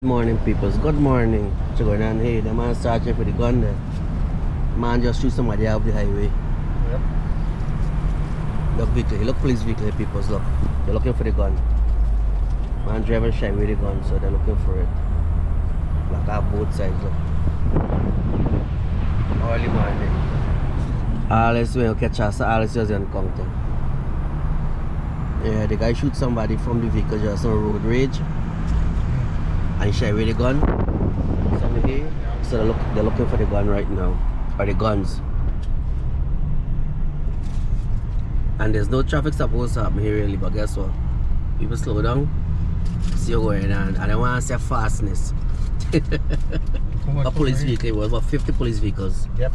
Morning peoples, good morning. What's going on here? The man searching for the gun there. Man just shoot somebody off the highway. Yep. Look vehicle, look police vehicle here, peoples, look. They're looking for the gun. Man driving shy with the gun, so they're looking for it. Like out both sides, look. Early morning. All this when you catch us, all this just encounter. Yeah, the guy shoot somebody from the vehicle just on road rage. And shy with the gun. So they're looking for the gun right now. Or the guns. And there's no traffic supposed to happen here really, but guess what? People slow down. See what's going on. And I want to say fastness. A police vehicle, it was about 50 police vehicles. Yep.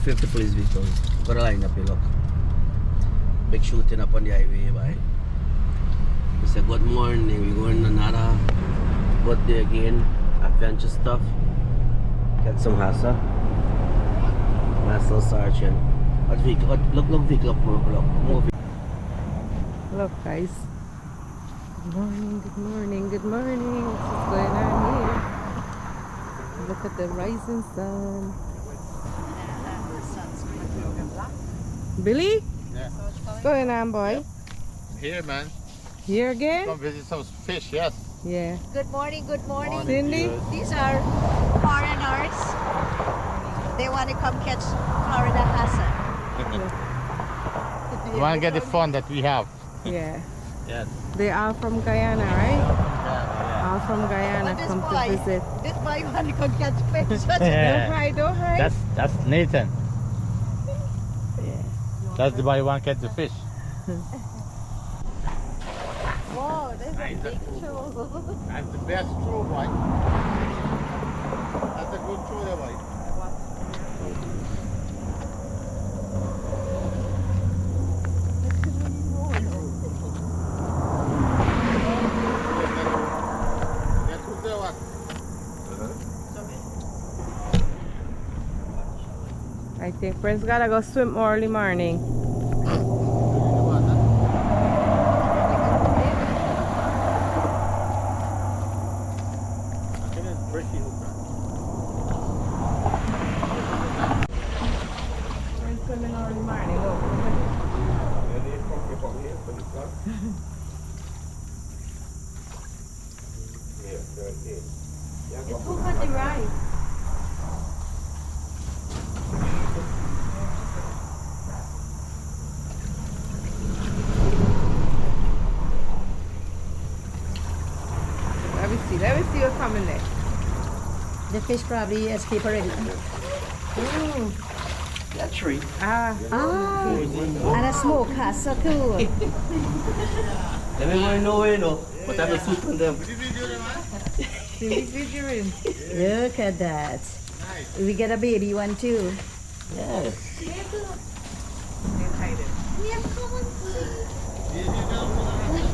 50 police vehicles. Got a line up here, look. Big shooting up on the highway, bye. We say good morning, we're going another good day again, adventure stuff. Get some hassa. Master Sergeant. What vehicle? Look vehicle up, more vehicle. Look guys. Good morning, good morning, good morning. What's going on here? Look at the rising sun. Billy? Yeah. What's going on, boy? Here, man. Here again? Come visit some fish, yes. Yeah. Good morning, good morning. Cindy? These are foreigners. They want to come catch Florida Hassan. You want to get the fun that we have. Yeah. Yes. They are from Guyana, right? All from Guyana But come to visit. this boy want to come catch fish. Don't hide, don't hide. That's Nathan. Yeah. That's the boy who want to catch the fish. Whoa, there's a big show. That's the best throw, boy. That's a good throw there, boy. I think friends gotta go swim early morning. Friends swimming early morning, look. It's who got the rice? Let me see what's coming next. The fish probably escaped already. That tree. Ah, And a smoke has so cool. Everybody know where, you know. But I have to shoot on them. Cindy's videoing. Look at that. We get a baby one too. Yes.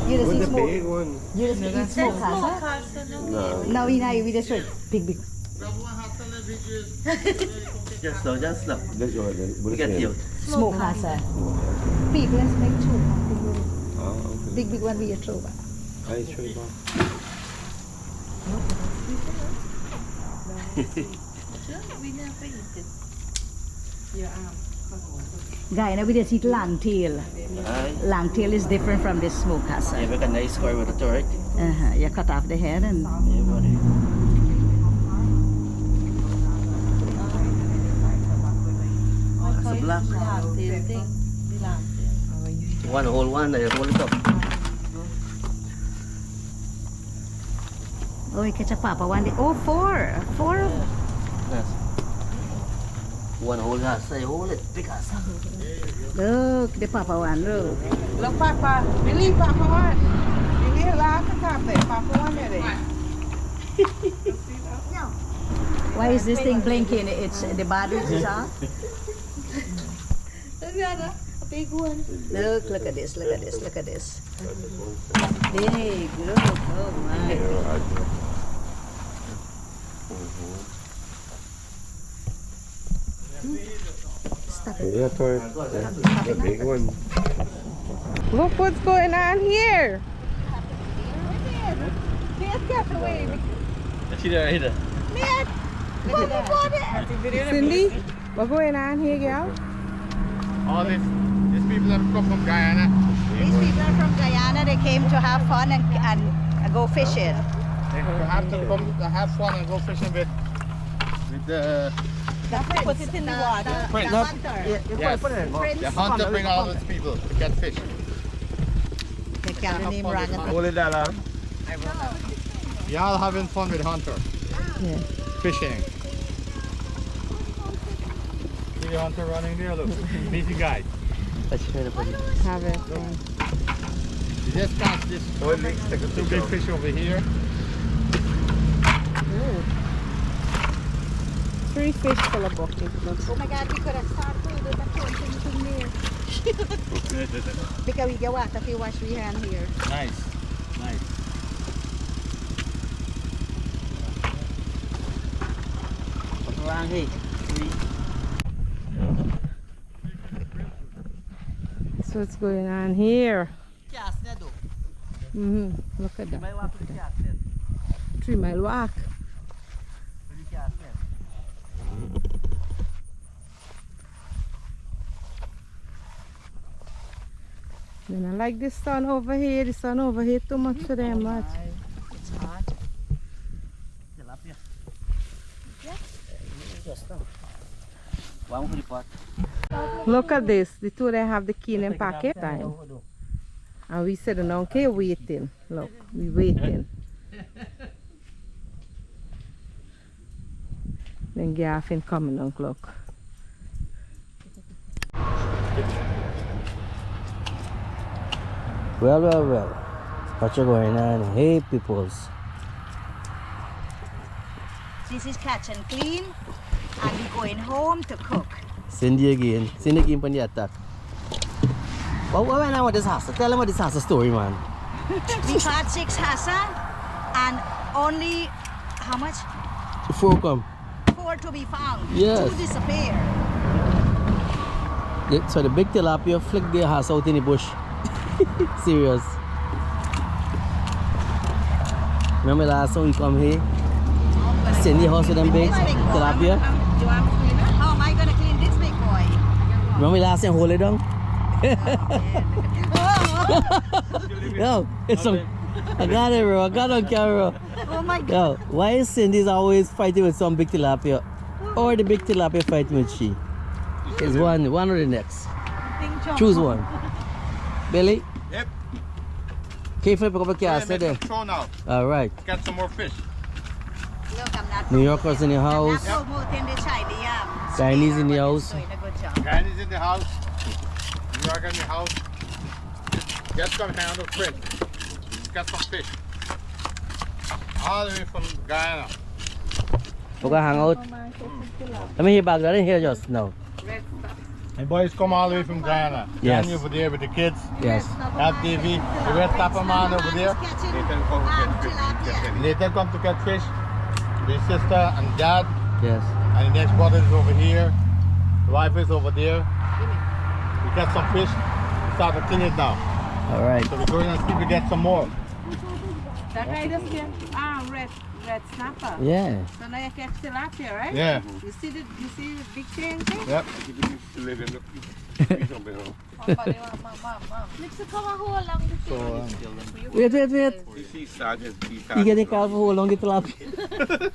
You just eat smoke. Big one. You just eat smoke has, No. No, we just try big. Just look. Look at you. Smoke has. Big, let's make two. Oh, okay. Big one we throw. I tree bomb. Guy, now we just eat langtail. Aye. Langtail is different from this smoke has. You make a nice square with the turret. You cut off the head and Yeah, buddy. That's a black. You want to hold one, then you hold it up. oh, we catch a papa one day. Oh, four. Yes. You want to hold that, say hold it, big ass. Look, the papa one, look. Look, Papa. Billy, Papa one. You hear laughing up there. Papa one there. Why is this thing blinking? It's the batteries is off. A big one. Look at this. Big, look, oh my. Stop it. Yeah, turret. The big one. Look what's going on here. careful away. See there, hit it. Man, look at that. Cindy, what's going on here, girl? All these people have come from Guyana. These people are from Guyana. They came to have fun and go fishing. They have to come to have fun and go fishing with the Put it in the water. Prince. The hunter. yes. Prince. The hunter bring all these people to get fish. They can't name Rangan. Hold it there, lad. Y'all having fun with hunter. Yeah. Fishing. See the hunter running there, look. Busy guy. Have it. You just catch this two big fish over here. 3 fish full of bucket. Oh my God, we could have started with the thing there. Because we get water if you wash your hand here. Nice. Nice. What's wrong here? That's what's going on here. Look at that. 3 mile walk. Then I like this sun over here. The sun over here too much for them much. It's hot. Look at this. The two they have the key in pocket time. And we said, no, okay, waiting. Look, we waiting. Then Gaffin coming on clock. Well. What's going on? Hey, peoples. This is catch and clean. And we're going home to cook. Cindy again from the attack. What went on with this house? Tell them what this house story, man. We caught 6 hassa and only, how much? 4 come. 4 to be found. Yes. 2 disappear. So the big tilapia flicked their house out in the bush. Serious. Remember last time we come here? Cindy house with them big tilapia? How am I going to clean this big boy? Remember last time hold it down? Yo, it's some. I got it, bro. I got on camera. Oh my God. Yo, why is Cindy's always fighting with some big tilapia? Or the big tilapia fighting with she? It's one or the next. Choose one. Billy? Yep. Can you flip up a cast there? Throw now. Alright. Get some more fish. Look, I'm not New Yorkers in the I'm not house. promoting the Chinese. Chinese in the house. Doing a good job. Chinese in the house. New York in the house. Get some handle print. Get some fish. All the way from Guyana. We're gonna hang out. Let me hear back. I didn't hear just now. And boys come all the way from Guyana. Yes. Danny over there with the kids. Yes. Have TV. The red tapper man over there. Nathan come to catch fish. His sister and dad. Yes. And the next brother is over here. The wife is over there. We got some fish. Start to clean it now. Alright. So we're going to see if we get some more. That guy just came. Red snapper. Yeah. So now you catch tilapia, right? Yeah. You see the big thing? Yep. Wait. You getting called for how long it tilapia?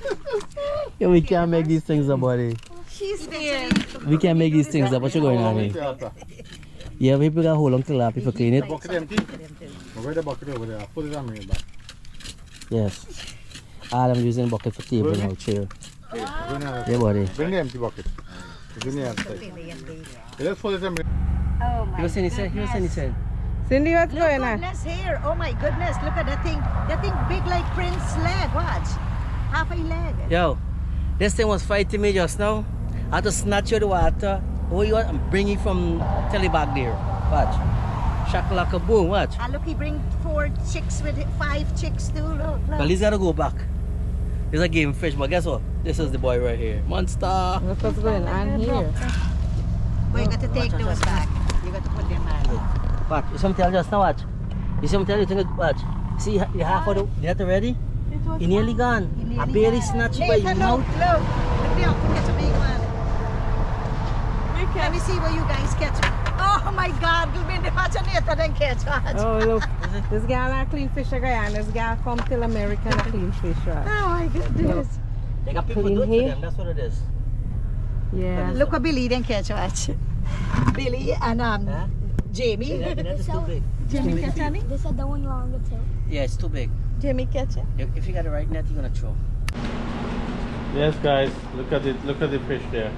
Yeah, we can't make these things up, buddy. She's there. We can't make these things up. What's going on here? Yeah, people got how long tilapia for clean it? Bucket empty. Where the bucket over there? Put it on me back. Yes. I'm using bucket for table now, chair. Yeah, buddy. Bring the empty bucket. Bring the empty. Let's put it on me. Oh my Here's Cindy. Cindy, what's Look, going on? goodness here. Oh my goodness. Look at that thing. That thing big like Prince's leg. Watch. Half a leg. Yo, this thing was fighting me just now. I had to snatch out the water. Oh, you want? I'm bringing from telly back there. Watch. Shakalaka boom, watch. And look, he bring 4 chicks with it, 5 chicks too. Look. Well, he's gotta go back. There's a game fish, but guess what? This is the boy right here. Monster! Look what's going on here. But you got to take those back. You got to put them back. Watch, you see me tell just now, watch. You see me tell you think watch. See you half of the net already? was He nearly gone. He I nearly barely gone. snatched by Nathan, him look, out. look. Look there, come catch a big one. Let me see where you guys catch it. Oh my God, you'll be in the match and Nathan then catch it. Oh, look. This girl a clean fish again. This girl come till America and a clean fish, right? Oh my goodness. They got people Put do in it for here. them. That's what it is. Yeah. Look what Billy then catch it. Billy and Huh? Jamie. The net is too big. Jamie catch it? They said the one longer too. Yeah, it's too big. Jamie catch it? If you got the right net, you're gonna throw. Yes, guys, look at it. Look at the fish there.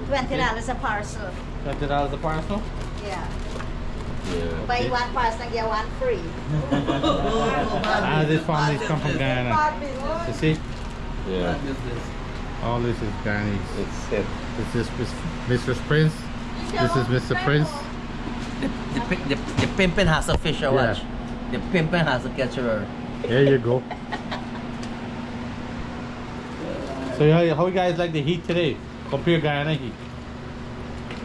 $20 a parcel. $20 a parcel. Yeah. Yeah. Buy one parcel and get one free. Ah, this families come from Guyana. Bad business. You see? Yeah. Business. All this is Guyanese. It's it. This is Mr. Prince. This is Mr. Prince. The pimpin' has a fisher, watch. The pimpin' has a catcher. There you go. So how you guys like the heat today? Compare Guyana heat.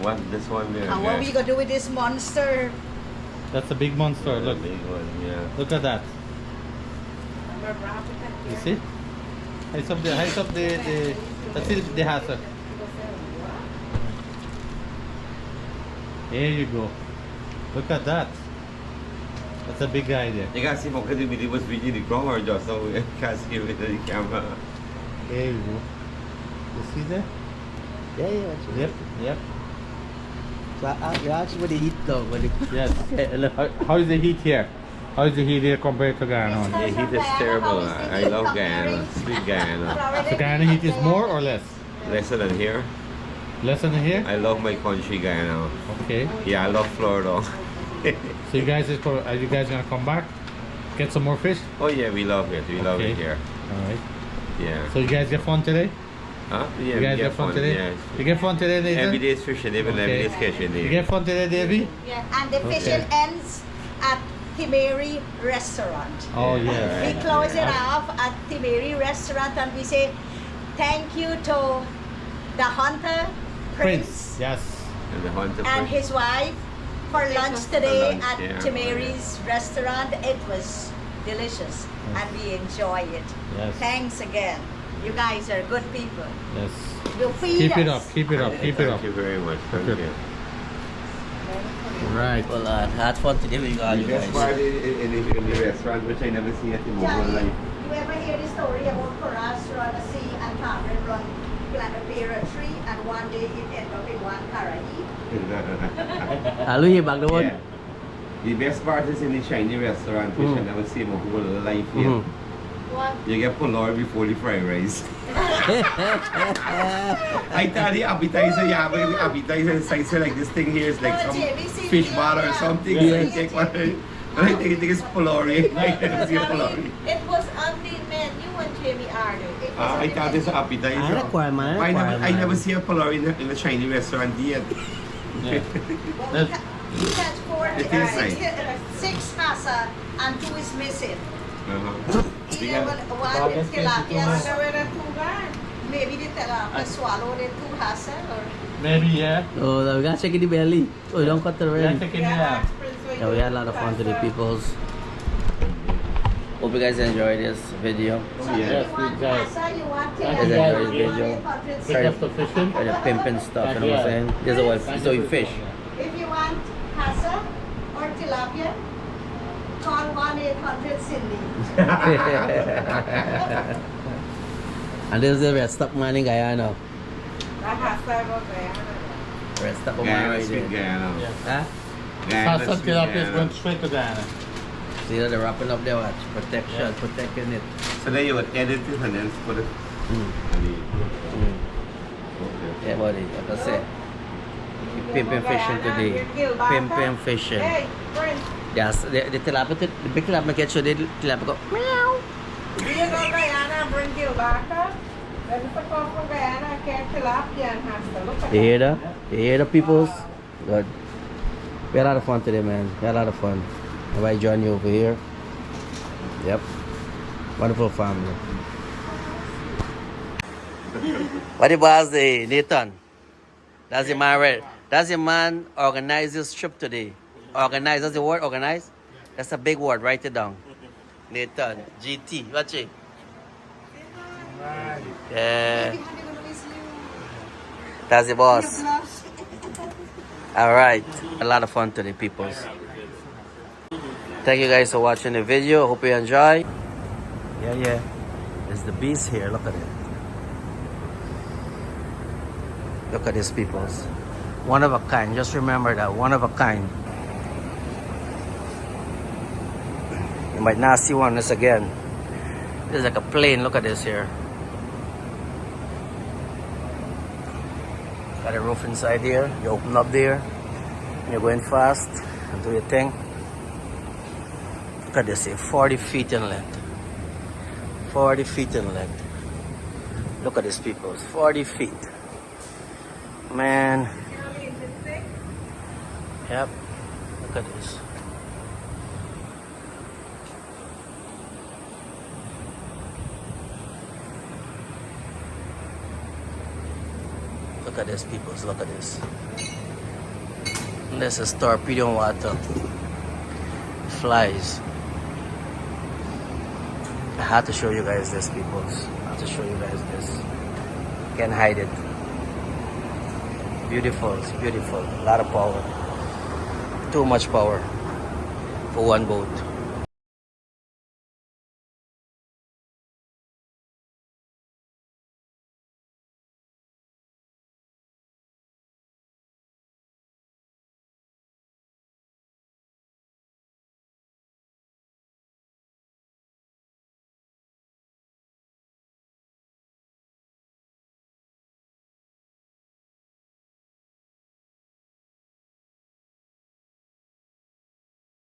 What? This one there. And what we gonna do with this monster? That's a big monster. Look. Big one, yeah. Look at that. You see? Heights up the that's it, the hazard. There you go. Look at that. That's a big guy there. You guys see what kind of video was reading the ground or just so we can't see it with the camera. There you go. You see there? Yeah, yeah. Actually. Yep. So you actually with the heat though. With the, Yes. How is the heat here? How is the heat here compared to Guyana? The heat is terrible. I love Guyana. Sweet Guyana. So Guyana heat is more or less? Lesser than here. Less than here? I love my country, Guyana. Okay. Yeah, I love Florida. So you guys are you guys gonna come back? Get some more fish? Oh yeah, we love it. We love Okay. it here. Alright. Yeah. So you guys get fun today? Huh? Yeah, You we guys get get fun today? Yeah. You get fun today, Nathan? Every day is fishing, even every day is catching. You get fun today, Davey? Yeah. And the fishing ends at Timeri Restaurant. Oh Yeah. yeah. We close it off at Timeri Restaurant and we say thank you to the hunter, Prince, Yes. And the hunter and fish. his wife for lunch today lunch, at yeah. Timeri's Restaurant. It was delicious and we enjoy it. Yes. Thanks again. You guys are good people. Yes. You'll feed Keep us. it up. Keep it up. Keep it up. Thank you very much. Thank Okay. you. Right. well, had fun today with all you The best part guys. in the restaurant, which I never see it in my whole Johnny, life. you ever hear the story about Paras run a sea and Cameron run plant a pear tree and one day it ended up in one Karahi? Hallelujah, back the one. Yeah. The best part is in the Chinese restaurant, which I never see in my whole life here. Mhm. What? You get pulao before the fried rice. I thought the appetizer, yeah, but the appetizer is like this thing here is like No, some JBC, fish bar or something. Yeah. I take one. And I think it's pulori. I never see a pulori. It was on the menu when Jamie ordered. It was on I the thought it's menu. appetizer. I require man. I never see a pulori in a Chinese restaurant yet. Yeah. Well, we had four, It is nice. 6 hasa and 2 is missing. Uh-huh. Even one is tilapia. Maybe the tilapia swallowed it 2 hasa or. Maybe, yeah. Oh, we gotta check in the belly. Oh, don't cut the Yeah, rim. check it out. Yeah, we had a lot of fun today, peoples. Hope you guys enjoyed this video. So Yes, you want we got it. hasa, you want Thank you, tilapia, guys. you want Video. 800 Pick up the fishing. Or the pimping stuff, you know what I'm saying? There's a way, so you fish. If you want hasa or tilapia, call 1-800-Cindy. And there's the rest stop man in Guyana. Rest stop man Guyana, right sweet there. Guyana. Huh? Guyana, Salsa sweet tilapia is Guyana. going straight to Guyana. See that they're wrapping up their watch. Protection, protecting it. So then you would edit it and then put it Mm. on the... Mm. Okay. Yeah, buddy, like I said. Keep pimping fishing today. Pimping fishing. Yes, the tilapia, the big tilapia catch you, the tilapia go meow. Do you go Guyana and bring Gilbaka? Let us come from Guyana, catch tilapia and hasta. Look at You hear that. that? You hear the peoples? Good. We had a lot of fun today, man. We had a lot of fun. Everybody join you over here. Yep. Wonderful family. What the boss say, Nathan? That's the man right. That's the man organized this trip today. Organize, that's the word, organize? That's a big word, write it down. Nathan, GT, watch it. Yeah. That's the boss. Alright. A lot of fun today, peoples. Thank you guys for watching the video. Hope you enjoy. Yeah. There's the beast here. Look at it. Look at these peoples. One of a kind. Just remember that. One of a kind. You might not see one of this again. This is like a plane. Look at this here. Got a roof inside here. You open up there. You're going fast. And do your thing. Look at this here. 40 feet in length. 40 feet in length. Look at these people. 40 feet. Man. Yep. Look at this. Look at this, people. Look at this. This is torpedo water. Flies. I had to show you guys this, people. I have to show you guys this. Can't hide it. Beautiful. It's beautiful. A lot of power. Too much power for one boat.